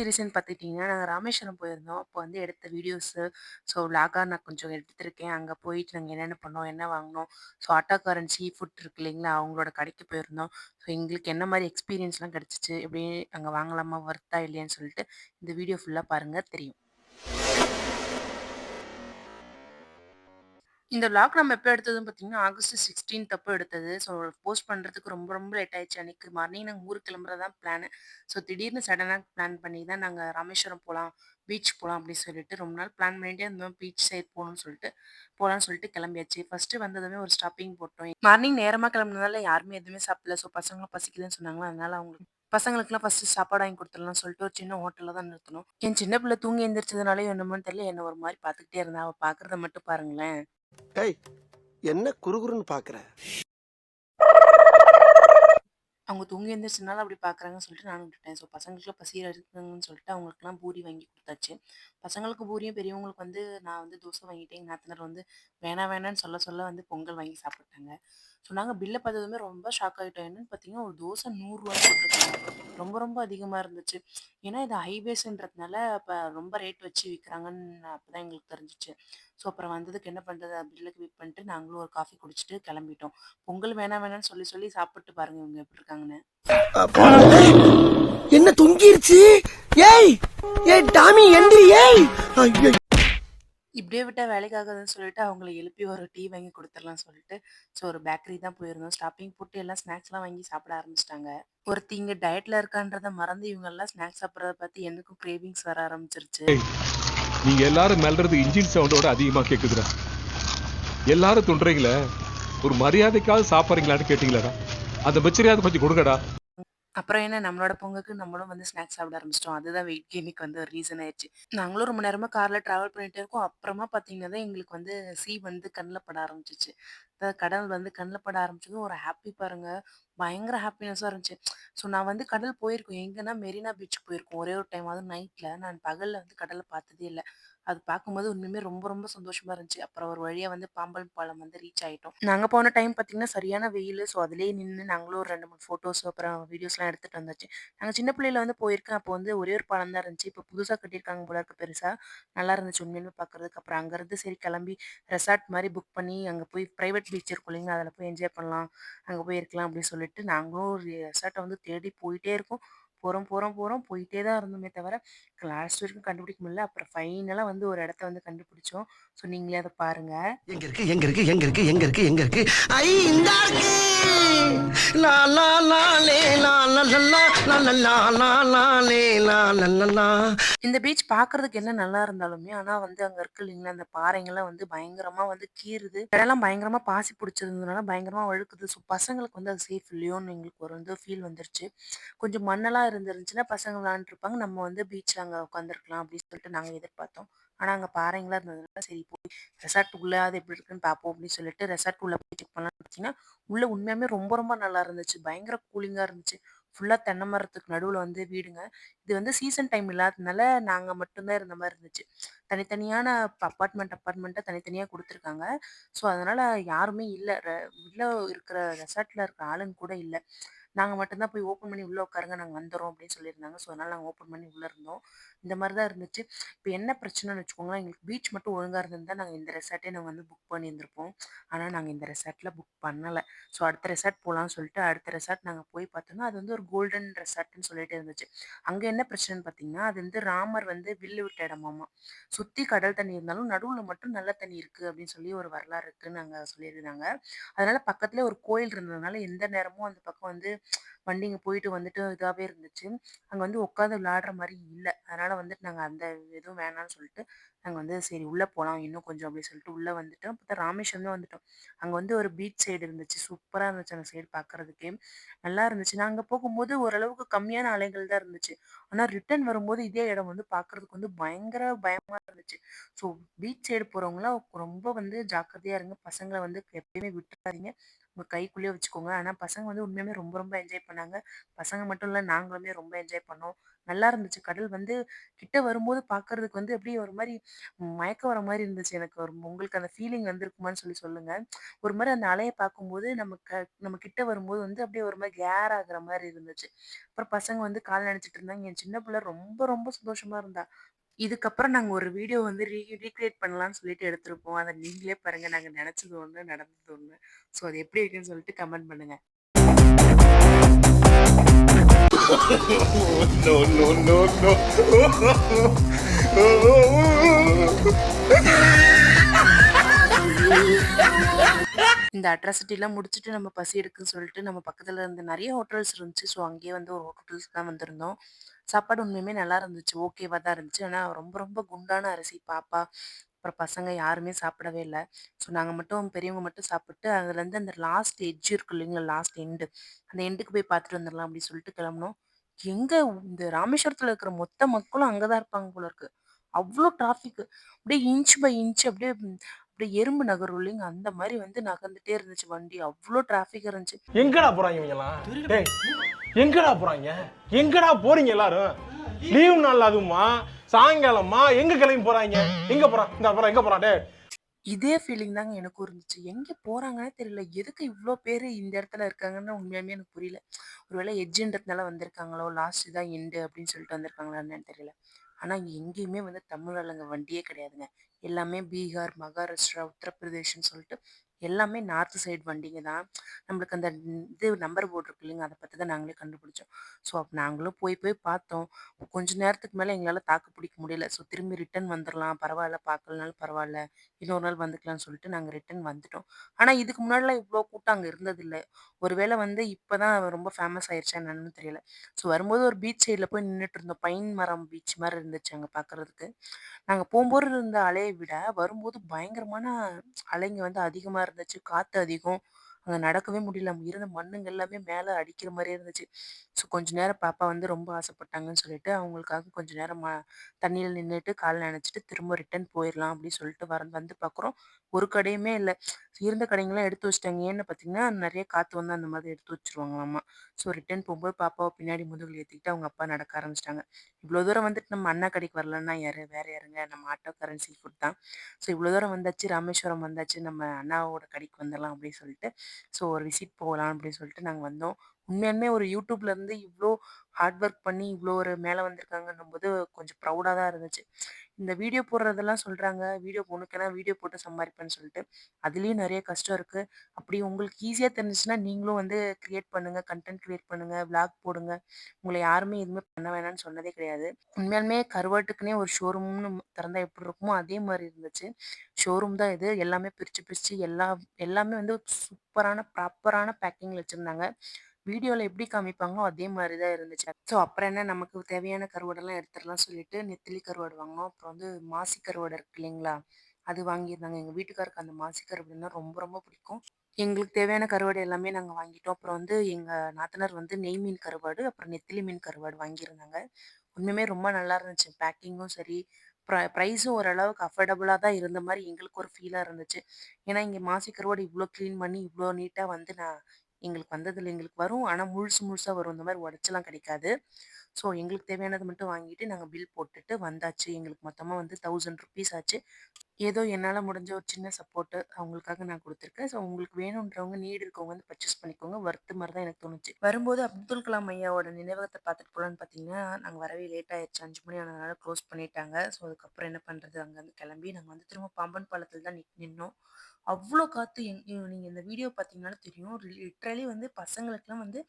Reason பார்த்துக்கிட்டிங்கன்னா, நாங்க ராமேஸ்வரம் போயிருந்தோம். அப்போ வந்து எடுத்த வீடியோஸு, விளாகா நான் கொஞ்சம் எடுத்திருக்கேன். அங்க போயிட்டு நாங்க என்னென்ன பண்ணோம், என்ன வாங்குனோம், ஆட்டோக்காரன் சீ ஃபுட் இருக்கு இல்லைங்களா, அவங்களோட கடைக்கு போயிருந்தோம். எங்களுக்கு என்ன மாரி எக்ஸ்பீரியன்ஸ்லாம் கிடைச்சுச்சு, எப்படி அங்க வாங்கலாமா, வொர்த்தா இல்லையான்னு சொல்லிட்டு இந்த வீடியோ ஃபுல்லா பாருங்க தெரியும். இந்த விளாக் நம்ம எப்போ எடுத்ததுன்னு பார்த்தீங்கன்னா, ஆகஸ்ட் 16த் அப்போ எடுத்தது. போஸ்ட் பண்றதுக்கு ரொம்ப ரொம்ப லேட் ஆயிடுச்சு. அன்னைக்கு மார்னிங் நாங்க ஊருக்கு கிளம்புறது தான் பிளானு. திடீர்னு சடனா பிளான் பண்ணி தான் நாங்க ராமேஸ்வரம் போலாம், பீச் போலாம் அப்படின்னு சொல்லிட்டு ரொம்ப நாள் பிளான் பண்ணிட்டே இருந்தோம். பீச் சைட் போலான்னு சொல்லிட்டு கிளம்பியாச்சு. ஃபர்ஸ்ட்டு வந்ததுமே ஒரு ஸ்டாப்பிங் போட்டோம். மார்னிங் நேரமா கிளம்புனதால யாருமே எதுவுமே சாப்பிடல. பசங்களும் பசிக்குதுன்னு சொன்னாங்களா, அதனால பசங்களுக்குலாம் ஃபர்ஸ்ட்டு சாப்பாடு வாங்கி குடுத்துடலாம்னு சொல்லிட்டு ஒரு சின்ன ஹோட்டல்ல தான் நிறுத்துனோம். என் சின்ன பிள்ளை தூங்கி எந்திரிச்சதுனாலயோ என்னமோன்னு தெரியல, என்ன ஒரு மாரி பார்த்துக்கிட்டே இருந்தா. அவ பார்க்கறத மட்டும் பாருங்களேன். ஏய் என்ன குறுகுறுன்னு பாக்குற? அவங்க தூங்கி எந்திரிச்சனால அப்படி பார்க்குறாங்கன்னு சொல்லிட்டு நானும் விட்டுட்டேன். பசங்களுக்குலாம் பசி எடுக்குதுங்கன்னு சொல்லிட்டு அவங்களுக்குலாம் பூரி வாங்கி குடுத்தாச்சு. பசங்களுக்கு பூரியும், பெரியவங்களுக்கு வந்து நான் வந்து தோசை வாங்கிட்டேன். எங்க நாத்தனார் வந்து வேணாம் வேணான்னு சொல்ல சொல்ல வந்து பொங்கல் வாங்கி சாப்பிட்டாங்க. நாங்க பில்ல பார்த்ததுமே ரொம்ப ஷாக் ஆயிட்டோம். என்னன்னு பார்த்தீங்கன்னா, ஒரு தோசை ரூ. 100 போட்டிருக்காங்க. ரொம்ப ரொம்ப அதிகமா இருந்துச்சு. ஏன்னா இது ஹைவேஸ்ன்றதுனால அப்ப ரொம்ப ரேட் வச்சு விக்கிறாங்கன்னு அப்பதான் எங்களுக்கு தெரிஞ்சுச்சு. அப்புறம் வந்ததுக்கு என்ன பண்றது? பில்லுக்கு வெயிட் பண்ணிட்டு நாங்களும் ஒரு காஃபி குடிச்சிட்டு கிளம்பிட்டோம். பொங்கல் வேணாம் வேணாம்னு சொல்லி சொல்லி சாப்பிட்டு பாருங்க இவங்க எப்படி இருக்காங்கன்னு. என்ன தொங்கிருச்சு? ஏய் ஏய் டாமி எந்திரி ஏய். ஐயோ இப்படியே விட்டா வேலைக்கு ஆகாதுன்னு சொல்லிட்டு அவங்கள எழுப்பி ஒரு டீ வாங்கி குடுத்துடலாம்னு சொல்லிட்டு, ஒரு பேக்கரி தான் போயிருந்தோம். ஸ்டாப்பிங் போட்டு எல்லாம் ஸ்நாக்ஸ்லாம் வாங்கி சாப்பிட ஆரம்பிச்சுட்டாங்க. ஒருத்தி இங்க டயட்ல இருக்கான்றத மறந்து இவங்கலாம் ஸ்நாக்ஸ் சாப்பிடுறத பார்த்து எனக்கும் கிரேவிங்ஸ் வர ஆரம்பிச்சிருச்சு. நீங்க எல்லாரும் மெல்றது இன்ஜின் சவுண்டோட அதிகமா கேக்குதுடா. எல்லாரும் துண்டுறீங்களே, ஒரு மரியாதைக்காவது சாப்பிடுறீங்களான்னு கேட்டீங்களா? அந்த மிச்சரியாவது கொஞ்சம் கொடுங்கடா. அப்புறம் என்ன நம்மளோட பொங்கலுக்கு நம்மளும் வந்து ஸ்நாக்ஸ் சாப்பிட ஆரம்பிச்சிட்டோம். அதுதான் வெயிட் கெயினுக்கு வந்து ஒரு ரீசன் ஆயிருச்சு. நாங்களும் ரொம்ப நேரமா கார்ல டிராவல் பண்ணிட்டே இருக்கோம். அப்புறமா பார்த்தீங்கன்னா தான் எங்களுக்கு வந்து வந்து கண்ல பட ஆரம்பிச்சுச்சு. அதாவது கடல் வந்து கண்ல பட ஆரம்பிச்சதும் ஒரு ஹாப்பி பாருங்க. பயங்கர ஹாப்பினஸ்ஸா இருந்துச்சு. நான் வந்து கடல் போயிருக்கோம். எங்கன்னா மெரினா பீச் போயிருக்கோம். ஒரே ஒரு டைம் அதுவும் நைட்ல. நான் பகல்ல வந்து கடல பார்த்ததே இல்ல. அது பார்க்கும்போது உண்மையுமே ரொம்ப ரொம்ப சந்தோஷமா இருந்துச்சு. அப்புறம் ஒரு வழியா வந்து பாம்பன் பாலம் வந்து ரீச் ஆயிட்டோம். நாங்க போன டைம் பார்த்தீங்கன்னா, சரியான வெயிலு. அதிலேயே நின்னு நாங்களும் ஒரு 2, 3 ஃபோட்டோஸ் அப்புறம் வீடியோஸ்லாம் எடுத்துட்டு வந்தாச்சு. நாங்க சின்ன பிள்ளையில வந்து போயிருக்கேன். அப்போ வந்து ஒரே ஒரு பாலம் தான் இருந்துச்சு. இப்போ புதுசா கட்டியிருக்காங்க போல இருக்கு பெருசா. நல்லா இருந்துச்சு உண்மையிலுமே பார்க்கறதுக்கு. அப்புறம் அங்கருந்து சரி கிளம்பி ரெசார்ட் மாரி புக் பண்ணி அங்க போய் பிரைவேட் பீச் இருக்கும் இல்லைங்களா? அதில போய் என்ஜாய் பண்ணலாம். அங்க போய் இருக்கலாம் அப்படின்னு சொல்லிட்டு நாங்களும் ஒரு ரெசார்ட்ட வந்து தேடி போயிட்டே இருக்கோம். போறோம், போறோம், போறோம். போயிட்டே தான் இருந்தோமே தவிர, லாஸ்ட் வரைக்கும் கண்டுபிடிக்க முடியல. அப்புறம் ஃபைனலா வந்து ஒரு இடத்த வந்து கண்டுபிடிச்சோம். நீங்களே அத பாருங்க. எங்க இருக்கு எங்க இருக்கு எங்க இருக்கு எங்க இருக்கு எங்க இருக்கு? ஐ இந்தா இருக்கு. லா லா லா லே லா லா லா லா லா லா லா லா லே லா லா லா லா. இந்த பீச் பார்க்கறதுக்கு என்ன நல்லா இருந்தாலுமே, ஆனா வந்து அங்க இருக்கு இல்லைங்களா, அந்த பாறைங்கலாம் வந்து பயங்கரமா வந்து கீறுது. இடம்லாம் பயங்கரமா பாசி புடிச்சிருந்ததுனால பயங்கரமா வழுக்குது. பசங்களுக்கு வந்து அது சேஃப் இல்லையோன்னு எங்களுக்கு ஒரு வந்து ஃபீல் வந்துருச்சு. கொஞ்சம் மண்ணெல்லாம் இருந்துருந்துச்சுன்னா பசங்க விளையாண்டுருப்பாங்க. நம்ம வந்து பீச்ல அங்க உட்காந்துருக்கலாம் அப்படின்னு சொல்லிட்டு நாங்க எதிர்பார்த்தோம். ஆனா அங்க பாறைங்களா இருந்ததுனால சரி போய் ரெசார்ட் உள்ள அது எப்படி இருக்குன்னு பார்ப்போம் அப்படின்னு சொல்லிட்டு ரெசார்ட் உள்ள போய் செக் பண்ணலாம்னு பார்த்தீங்கன்னா, உள்ள உண்மையாலுமே ரொம்ப ரொம்ப நல்லா இருந்துச்சு. பயங்கர கூலிங்கா இருந்துச்சு. ஃபுல்லா தென்னை மரத்துக்கு நடுவுல வந்து வீடுங்க. இது வந்து சீசன் டைம் இல்லாததுனால நாங்க மட்டும் தான் இருந்த மாரி இருந்துச்சு. தனித்தனியான அபார்ட்மெண்ட்டா தனித்தனியா குடுத்துருக்காங்க. அதனால யாருமே இல்ல. உள்ள இருக்கிற ரெசார்ட்ல இருக்கிற ஆளுங்க கூட இல்ல. நாங்க மட்டும் தான் போய் ஓப்பன் பண்ணி உள்ள உட்காருங்க நாங்க வந்துர்றோம் அப்படின்னு சொல்லியிருந்தாங்க. அதனால நாங்க ஓப்பன் பண்ணி உள்ள இருந்தோம். இந்த மாரி தான் இருந்துச்சு. இப்ப என்ன பிரச்சனைன்னு வச்சுக்கோங்களேன், எங்களுக்கு பீச் மட்டும் ஒழுங்கா இருந்திருந்தா நாங்க இந்த ரெசார்ட்டே நாங்க வந்து புக் பண்ணியிருந்திருப்போம். ஆனா நாங்க இந்த ரெசார்ட்ல புக் பண்ணல. அடுத்த ரெசார்ட் போலான்னு சொல்லிட்டு அடுத்த ரெசார்ட் நாங்க போய் பார்த்தோம்னா, அது வந்து ஒரு கோல்டன் ரெசார்ட்ன்னு சொல்லிட்டு இருந்துச்சு. அங்க என்ன பிரச்சனைன்னு பார்த்தீங்கன்னா, அது வந்து ராமர் வந்து வில்லு விட்ட இடமாமா. சுத்தி கடல் தண்ணி இருந்தாலும் நடுவுல மட்டும் நல்ல தண்ணி இருக்கு அப்படின்னு சொல்லி ஒரு வரலாறு இருக்குன்னு அங்க சொல்லியிருந்தாங்க. அதனால பக்கத்திலேயே ஒரு கோயில் இருந்ததுனால எந்த நேரமும் அந்த பக்கம் வந்து வண்டிங்க போயிட்டு வந்துட்டு இதாவே இருந்துச்சு. அங்க வந்து உட்காந்து விளையாடுற மாரி இல்ல. அதனால வந்துட்டு நாங்க அந்த எதுவும் வேணான்னு சொல்லிட்டு, நாங்க வந்து சரி உள்ள போலாம் இன்னும் கொஞ்சம் அப்படின்னு சொல்லிட்டு உள்ள வந்துட்டோம். பார்த்தா ராமேஸ்வரம் வந்துட்டோம். அங்க வந்து ஒரு பீச் சைடு இருந்துச்சு. சூப்பரா இருந்துச்சு அந்த சைடு பார்க்கறதுக்கே. நல்லா இருந்துச்சு. நாங்க போகும்போது ஓரளவுக்கு கம்மியான அலைகள் தான் இருந்துச்சு. ஆனா ரிட்டர்ன் வரும்போது இதே இடம் வந்து பார்க்கறதுக்கு வந்து பயங்கர பயமா இருந்துச்சு. ஸோ பீச் சைடு போறவங்கலாம் ரொம்ப வந்து ஜாக்கிரதையா இருங்க. பசங்கள வந்து எப்பயுமே விட்டுறாதீங்க. உங்க கைக்குள்ளேயே வச்சுக்கோங்க. ஆனா பசங்க வந்து உண்மையாலுமே ரொம்ப ரொம்ப என்ஜாய் பண்ணாங்க. பசங்க மட்டும் இல்ல நாங்களுமே ரொம்ப என்ஜாய் பண்ணோம். நல்லா இருந்துச்சு. கடல் வந்து கிட்ட வரும்போது பார்க்கறதுக்கு வந்து அப்படியே ஒரு மாரி மயக்கம் வர மாரி இருந்துச்சு எனக்கு. உங்களுக்கு அந்த ஃபீலிங் வந்திருக்குமான்னு சொல்லுங்க. ஒரு மாரி அந்த அலைய பார்க்கும்போது நம்ம கிட்ட வரும்போது வந்து அப்படியே ஒரு மாரி கேர் ஆகுற மாரி இருந்துச்சு. அப்புறம் பசங்க வந்து கால் நனச்சுட்டு இருந்தாங்க. என் சின்ன பிள்ளை ரொம்ப ரொம்ப சந்தோஷமா இருந்தா. இதுக்கப்புறம் நாங்க ஒரு வீடியோ வந்து ரீகிரியேட் பண்ணலான்னு சொல்லிட்டு எடுத்திருப்போம். அத நீங்களே பாருங்க. நாங்க நெனச்சது ஒண்ணு, நடந்தது ஒண்ணு. ஸோ அது எப்படி இருக்குன்னு சொல்லிட்டு கமெண்ட் பண்ணுங்க. No, no, no, இந்த அட்ராசிட்டிலாம் முடிச்சுட்டு நம்ம பசி எடுக்குன்னு சொல்லிட்டு நம்ம பக்கத்துல இருந்த நெறைய ஹோட்டல்ஸ் இருந்துச்சு. ஸோ அங்கேயே வந்து ஒரு ஹோட்டல்ஸ்க்கு தான் வந்திருந்தோம். சாப்பாடு உண்மையுமே நல்லா இருந்துச்சு. ஓகேவா தான் இருந்துச்சு. ஆனா ரொம்ப ரொம்ப குண்டான அரிசி பாப்பா, அப்புறம் பசங்க யாருமே சாப்பிடவே இல்ல. ஸோ நாங்க மட்டும் பெரியவங்க மட்டும் சாப்பிட்டு அதுலேருந்து அந்த லாஸ்ட் எட்ஜ் இருக்கு இல்லைங்களா? Last end. அந்த எண்டுக்கு போய் பார்த்துட்டு வந்துரலாம் அப்படின்னு சொல்லிட்டு கிளம்புனோம். எங்க இந்த ராமேஸ்வரத்துல இருக்கிற மொத்த மக்களும் அங்க தான் இருப்பாங்க போல இருக்கு. அவ்ளோ டிராஃபிக். அப்படியே இன்ச் பை இன்ச் அப்படியே எறும்பு நகரும் இல்லைங்க, அந்த மாரி வந்து நகர்ந்துட்டே இருந்துச்சு வண்டி. அவ்ளோ டிராஃபிக் இருந்துச்சு. எங்கடா போறாங்க இவங்கலாம்? டேய், எங்கடா போறாங்க? எங்கடா போறீங்க எல்லாரும்? லீவ் நாள் அதுவுமா சாயங்காலமா எங்க கிளம்பி போறாங்க? எங்க போறான்? இந்த போறான் எங்க போறான்? டேய், இதே ஃபீலிங் தாங்க எனக்கும் இருந்துச்சு. எங்க போறாங்கன்னே தெரியல. எதுக்கு இவ்ளோ பேரு இந்த இடத்துல இருக்காங்கன்னு உண்மையாலுமே எனக்கு புரியல. ஒருவேளை எட்ஜ்ன்றதுனால வந்திருக்காங்களோ, லாஸ்ட் தான் எண்டு அப்படின்னு சொல்லிட்டு வந்திருக்காங்களா என்னன்னு தெரியல. ஆனா இங்க எங்கேயுமே வந்து தமிழ் ஆளுங்க வண்டியே கிடையாதுங்க. எல்லாமே பீகார், மகாராஷ்டிரா, உத்தரப்பிரதேஷ்ன்னு சொல்லிட்டு எல்லாமே நார்த் சைடு வண்டிங்க தான். நம்மளுக்கு அந்த இது நம்பர் போர்டு இருக்கு இல்லைங்க, அத பார்த்து தான் நாங்களே கண்டுபிடிச்சோம். ஸோ அப்ப நாங்களும் போய் போய் பார்த்தோம். கொஞ்ச நேரத்துக்கு மேல எங்களால தாக்கு பிடிக்க முடியல. ஸோ திரும்பி ரிட்டர்ன் வந்துரலாம். பரவால்ல பார்க்கலனாலும் பரவால்ல. இன்னொரு நாள் வந்துக்கலாம்னு சொல்லிட்டு நாங்க ரிட்டர்ன் வந்துட்டோம். ஆனா இதுக்கு முன்னாடிலாம் இவ்ளோ கூட்டம் அங்க இருந்ததில்ல. ஒருவேள வந்து இப்ப தான் ரொம்ப ஃபேமஸ் ஆயிருச்சா என்னன்னு தெரியல. ஸோ வரும்போது ஒரு பீச் சைட்ல போய் நின்னுட்டு இருந்தோம். பைன் மரம் பீச் மாரி இருந்துச்சு அங்க பார்க்கறதுக்கு. நாங்க போம்போது இருந்த அலைய விட, வரும்போது பயங்கரமான அலைங்க வந்து அதிகமா இருந்துச்சு. காத்து அதிகம். அங்க நடக்கவே முடியல. இருந்த மண்ணுங்க எல்லாமே மேல அடிக்கிற மாரியே இருந்துச்சு. ஸோ கொஞ்ச நேரம் பாப்பா வந்து ரொம்ப ஆசைப்பட்டாங்கன்னு சொல்லிட்டு, அவங்களுக்காக கொஞ்ச நேரம் தண்ணீல நின்னுட்டு, கால் நனச்சுட்டு, திரும்ப ரிட்டர்ன் போயிரலாம் அப்படின்னு சொல்லிட்டு வந்து பார்க்குறோம். ஒரு கடையுமே இல்ல. இருந்த கடைங்கலாம் எடுத்து வச்சுட்டாங்க. ஏன்னு பார்த்தீங்கன்னா, நெறைய காத்து வந்து அந்த மாதிரி எடுத்து வச்சுருவாங்களாமா. ஸோ ரிட்டர்ன் போம்போது பாப்பாவ பின்னாடி முதுகுல ஏத்திக்கிட்டு அவங்க அப்பா நடக்க ஆரம்பிச்சுட்டாங்க. இவ்ளோ தூரம் வந்துட்டு நம்ம அண்ணா கடைக்கு வரலன்னா யாரு? வேற யாருங்க? நம்ம ஆட்டோக்காரன் சீ ஃபுட் தான். ஸோ இவ்ளோ தூரம் வந்தாச்சு, ராமேஸ்வரம் வந்தாச்சு, நம்ம அண்ணாவோட கடைக்கு வந்துரலாம் அப்படின்னு சொல்லிட்டு, ஸோ ஒரு விசிட் போகலாம் அப்படின்னு சொல்லிட்டு நாங்க வந்தோம். உண்மையாலுமே ஒரு யூடியூப்ல இருந்து இவ்ளோ ஹார்ட் ஒர்க் பண்ணி இவ்ளோ ஒரு மேல வந்திருக்காங்கன்னும்போது கொஞ்சம் ப்ரவுடா தான் இருந்துச்சு. இந்த வீடியோ போடுறதெல்லாம் சொல்றாங்க. உனக்கெல்லாம் வீடியோ போட்டு சம்பாரிப்பேன்னு சொல்லிட்டு. அதுலயும் நெறைய கஷ்டம் இருக்கு. அப்படி உங்களுக்கு ஈஸியா தெரிஞ்சுச்சுன்னா, நீங்களும் வந்து கிரியேட் பண்ணுங்க. கன்டென்ட் கிரியேட் பண்ணுங்க. விளாக் போடுங்க. உங்கள யாருமே எதுவுமே பண்ண வேணாம்னு சொன்னதே கிடையாது. உண்மையாலுமே கருவாட்டுக்குன்னே ஒரு ஷோரூம்னு திறந்தா எப்படி இருக்குமோ, அதே மாரி இருந்துச்சு. ஷோரூம் தான் இது. எல்லாமே பிரிச்சு, பிரிச்சு எல்லாமே வந்து சூப்பரான, ப்ராப்பரான பேக்கிங்ல வச்சிருந்தாங்க. வீடியோல எப்படி காமிப்பாங்களோ, அதே மாரி தான் இருந்துச்சு. ஸோ அப்புறம் என்ன, நமக்கு தேவையான கருவாடெல்லாம் எடுத்துடலாம் சொல்லிட்டு, நெத்திலி கருவாடு வாங்குனோம். அப்புறம் வந்து மாசி கருவாடு இருக்கு இல்லைங்களா? அது வாங்கியிருந்தாங்க. எங்க வீட்டுக்காருக்கு அந்த மாசி கருவாடுன்னா ரொம்ப ரொம்ப பிடிக்கும். எங்களுக்கு தேவையான கருவாடு எல்லாமே நாங்க வாங்கிட்டோம். அப்புறம் வந்து எங்க நாத்தனார் வந்து நெய் மீன் கருவாடு, அப்புறம் நெத்திலி மீன் கருவாடு வாங்கியிருந்தாங்க. உண்மையுமே ரொம்ப நல்லா இருந்துச்சு. பேக்கிங்கும் சரி, ப்ரைஸும் ஓரளவுக்கு அஃபோர்டபுளா தான் இருந்த மாரி எங்களுக்கு ஒரு ஃபீலா இருந்துச்சு. ஏன்னா, இங்க மாசி கருவாடு இவ்ளோ கிளீன் பண்ணி, இவ்ளோ நீட்டா வந்து எங்களுக்கு வந்ததில்ல. எங்களுக்கு வரும். ஆனா முழுசு முழுசா வரும். இந்த மாரி உடைச்சுலாம் கிடைக்காது. ஸோ எங்களுக்கு தேவையானது மட்டும் வாங்கிட்டு நாங்க பில் போட்டுட்டு வந்தாச்சு. எங்களுக்கு மொத்தமா வந்து ₹1000 ஆச்சு. ஏதோ என்னால முடிஞ்ச ஒரு சின்ன சப்போர்ட்டு அவங்களுக்காக நான் குடுத்துருக்கேன். ஸோ உங்களுக்கு வேணுன்றவங்க, நீடு இருக்கவங்க வந்து பர்ச்சேஸ் பண்ணிக்கோங்க. வொர்த் மாரி தான் எனக்கு தோணுச்சு. வரும்போது அப்துல் கலாம் ஐயாவோட நினைவகத்த பார்த்துட்டு போலான்னு பார்த்தீங்கன்னா, நாங்க வரவே லேட் ஆயிருச்சு. 5 மணி ஆனதுனால க்ளோஸ் பண்ணிட்டாங்க. ஸோ அதுக்கப்புறம் என்ன பண்றது? அங்கருந்து கிளம்பி நாங்க வந்து திரும்ப பாம்பன் பாலத்துல தான் நின்னோம். அவ்ளோ காத்து. நீங்க இந்த வீடியோ பார்த்தீங்கனாலும் தெரியும். லிட்டரலி வந்து பசங்களுக்கெல்லாம் வந்து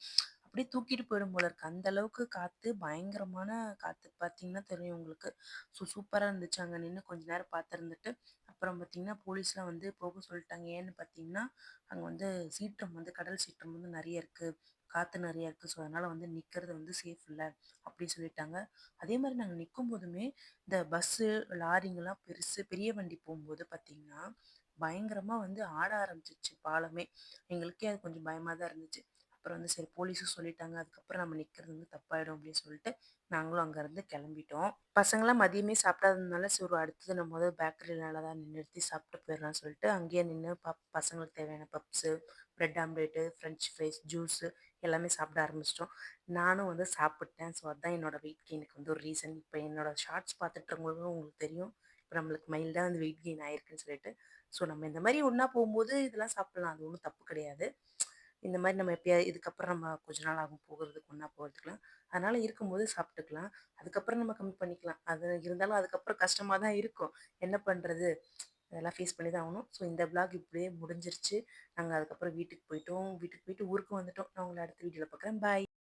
அப்படியே தூக்கிட்டு போயிடும் போல இருக்கு. அந்த அளவுக்கு காத்து, பயங்கரமான காத்து பார்த்தீங்கன்னா தெரியும் உங்களுக்கு. ஸோ சூப்பரா இருந்துச்சு. அங்க நின்னு கொஞ்ச நேரம் பார்த்துருந்துட்டு, அப்புறம் பார்த்தீங்கன்னா, போலீஸ்லாம் வந்து போக சொல்லிட்டாங்க. ஏன்னு பார்த்தீங்கன்னா, அங்க வந்து சீற்றம் வந்து கடல் சீற்றம் வந்து நெறைய இருக்கு. காத்து நெறைய இருக்கு. ஸோ அதனால வந்து நிக்கிறது வந்து சேஃப் இல்ல அப்படின்னு சொல்லிட்டாங்க. அதே மாரி நாங்க நிக்கும்போதுமே, இந்த பஸ்ஸு, லாரிங்கலாம் பெரிய வண்டி போம்போது பார்த்தீங்கன்னா, பயங்கரமா வந்து ஆட ஆரம்பிச்சுருச்சு பாலமே. எங்களுக்கே அது கொஞ்சம் பயமா தான் இருந்துச்சு. அப்புறம் வந்து சரி போலீஸும் சொல்லிட்டாங்க. அதுக்கப்புறம் நம்ம நிக்கிறது வந்து தப்பாயிடும் அப்படின்னு சொல்லிட்டு, நாங்களும் அங்கருந்து கிளம்பிட்டோம். பசங்கலாம் மதியமே சாப்பிடாததுனால, சரி அடுத்தது நம்ம வந்து பேக்கரில தான் நிறுத்தி சாப்பிட்டு போயிடலாம்னு சொல்லிட்டு, அங்கேயே நின்னு பசங்களுக்கு தேவையான puffs, bread omelette, French fries, juice எல்லாமே சாப்பிட ஆரம்பிச்சிட்டோம். நானும் வந்து சாப்பிட்டேன். ஸோ அதான் என்னோட வெயிட் கெயினுக்கு வந்து ஒரு ரீசன். இப்போ என்னோட ஷார்ட்ஸ் பார்த்துட்டுருக்கவங்களுக்கும் உங்களுக்கு தெரியும். இப்போ நம்மளுக்கு மைல்டா வந்து வெயிட் கெயின் ஆயிருக்குன்னு சொல்லிட்டு. ஸோ நம்ம இந்த மாரி ஒண்ணா போம்போது இதெல்லாம் சாப்பிடலாம். அது ஒண்ணும் தப்பு கிடையாது. இந்த மாரி நம்ம இதுக்கப்புறம் நம்ம கொஞ்ச நாள் ஆகும் போகுறதுக்கு, ஒண்ணா போறதுக்குலாம். அதனால இருக்கும்போது சாப்பிட்டுக்கலாம். அதுக்கப்புறம் நம்ம கம்மி பண்ணிக்கலாம். அது இருந்தாலும் அதுக்கப்புறம் கஷ்டமா தான் இருக்கும். என்ன பண்றது? அதெல்லாம் ஃபேஸ் பண்ணி தான் ஆகணும். ஸோ இந்த விளாக் இப்படியே முடிஞ்சிருச்சு. நாங்க அதுக்கப்புறம் வீட்டுக்கு போயிட்டோம். வீட்டுக்கு போயிட்டு ஊருக்கு வந்துட்டோம். நான் உங்கள அடுத்த வீடியோல பார்க்குறேன். பாய்.